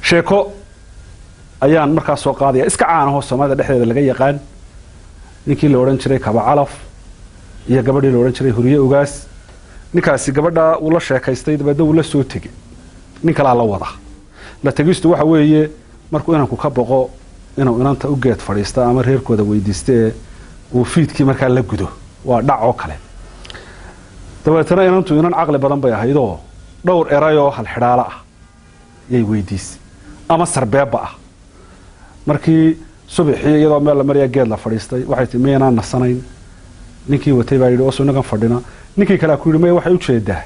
sheeko ayaan markaas soo qaadaya iska caanaho Soomaalida dhexdeeda laga yaqaan ninkii la oran jiray Kaba Calaf iyo gabadhii la oran jiray Huriye Ugaas ninkaasi gabadha uu la sheekaystay dabada uu la soo tagay nin kala la wada la tagistu waxa weeye markuu inanku ka boqo inuu inanta u geed fadhiista ama reerkooda weydiistay uu fiidkii markaa la gudo waa dhaco kale dabeetana inantu inan aqli badan bay ahaydoo dhowr erayo hal xidhaala ah yay weydiisay ama sarbeeba ah markii subaxii iyadoo meel la mariya geed la fadhiistay waxay timeeyaan nasanayn ninkii watay baa yiri oo sunagan fadhina ninkii kala ku yiri waxay u jeedaa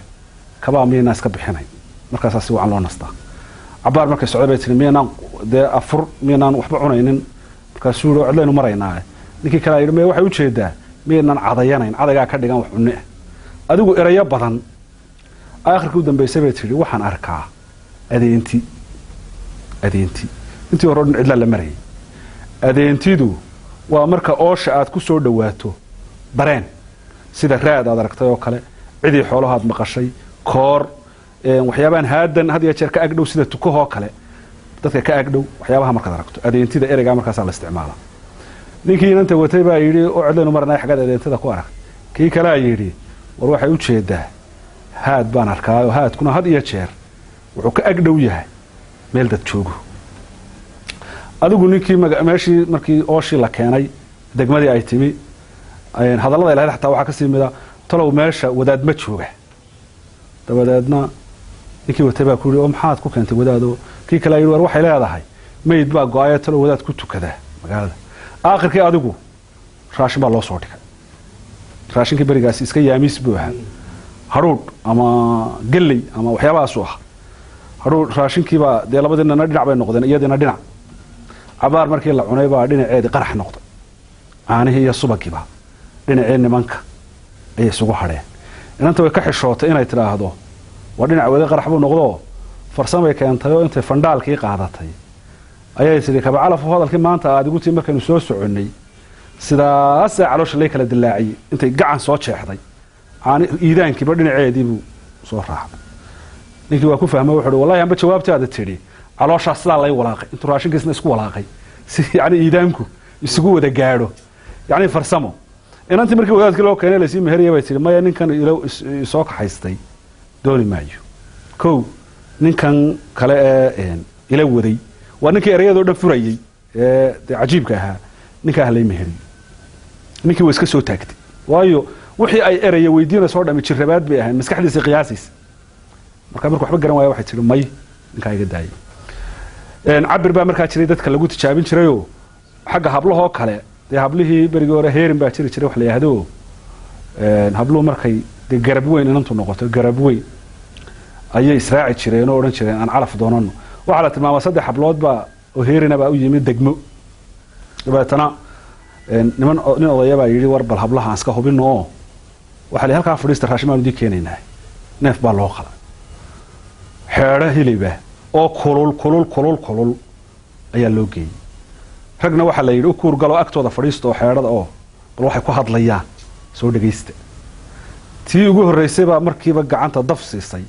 kaba meena iska bixinay markaas si wacan loo nastaa abaar markay socday timeeyaan de afur meena waxba cunaynin markaas uu cidlaynu maraynaa ninkii kala yiri waxay u jeedaa meena cadayanayn cadaga ka dhigan wax cunne adigu erayo badan aakhirkii u dambeysay bay tiri waxaan arkaa adeenti intii hore cidla la maray adeentidu waa marka oosha aad ku soo dhawaato dareen sida raad aad aragtay oo kale cidii xoolahaad maqashay koor waxyaabahan haadan had iyo jeer ka agdhow sida tukaho kale dadka ka agdhow waxyaabaha marka aragto adeentida ereyga markaas la isticmaala ninkii inanta watay baa yiri oo cidlaynu marnaa xagga adeentida ku arag kii kala yiri war waxay u jeedaa haad baan arkaa haadkuna had iyo jeer wuxuu ka agdhow yahay meel dad joogo adigu ninkii meeshii markii ooshii la keenay degmadii ay timi hadallada ilaahay xataa waxa ka sii mida talow meesha wadaad ma jooga dabadeedna ninkii watay baa ku yiri oo maxaad ku keentay wadaado kii kale yiri war waxay leedahay meyd baa go'ay talow wadaad ku tukada magaalada aakhirkii adigu raashin baa loo soo dhigay raashinkii barigaas iska yaamiis buu ahaa haruud ama galley ama waxyaabahaas ah haruud raashinkii baa de labadina dhinac bay noqdeen iyadina dhinac abaar markii la cunay baa dhinaceedii qarax noqday caanihii iyo subagiiba dhinacee nimanka ay isugu hadheen inanta way ka xishootay inay tiraahdo waa dhinac wada qarax buu noqdo farsamay keentay oo intay fandaalkii qaadatay ayay tiri Kaba Calaf hadalkii maanta aad igu tii markaynu soo soconay sidaas caloosha lay kala dilaacay intay gacan soo jeexday caani iidaankii ba dhinaceedii buu soo raacay ninkii waa ku fahmay wuxuu wallahi amba jawaabtaada tiri caloosha sidaa lay walaaqay intuu raashinkiisna isku walaaqay si yani iidaanku isugu wada gaadho yani farsamo inantii markii wadaadkii loo keenay la sii meheriyay bay tiri maya ninkan soo kaxaystay dooni maayo kow ninkan kale ee ila waday waa ninkii erayadoo dhan furayay ee cajiibka ahaa ninka halay meheriyo ninkii way iska soo taagtay waayo wixii ay eraya weydiina soo dhami jirabaad bay ahayn maskaxdiisa qiyaasiis marka waxba garan waaya waxay tiri may ninka iga daayay cabir baa markaa jiray dadka lagu tijaabin jirayo xagga hablaho kale de hablihii berigi hore heerin baa jiray wax la yiraahdo habluhu markay de garab weyn inantu noqoto garab weyn ayay israaci jireen oo oran jireen aan calaf doonano waxa la tilmaamay saddex hablood baa oo heerina baa u yimid degmo dabeetana niman odaya baa yiri war bal hablaha aan iska hubino waxa la halka fadhiista raashimaan u keenaynaa neef baa loo qala xeero hiliba oo kulul ayaa loo geeyay ragna waxa la yiri kuur galo agtooda fadhiisto xeerada oo bal waxay ku hadlayaan soo dhageysta tii ugu horeysay baa markiiba gacanta daf siisay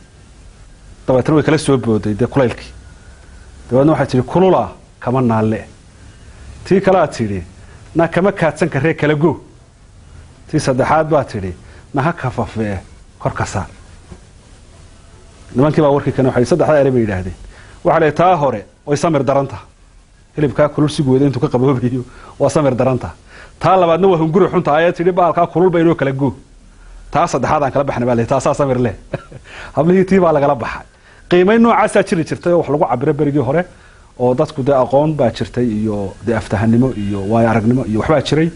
dabeetana way kala soo booday de kulaylkii dabeetana waxay tiri kulula kama naale tii kala tiri na kama kaadsan karee kala go tii saddexaad baa tiri na ha kafafee kor ka saar nimankii baa warkii kana waxay saddexda eray bay yiraahdeen waxa la taa hore way samir daranta hilibka kulul si gooday intuu ka qaboobiyo waa samir daranta taa labaadna waa hunguri xunta ay tiri baalka kulul bay inoo kala go taa saddexaad aan kala baxnay baa taa samir leh hablihii tii baa laga baxay qiimeyn noocaas jirtay wax lagu cabiro berigii hore oo dadku de aqoon baa jirtay iyo de aftahanimo iyo waay aragnimo iyo waxba jiray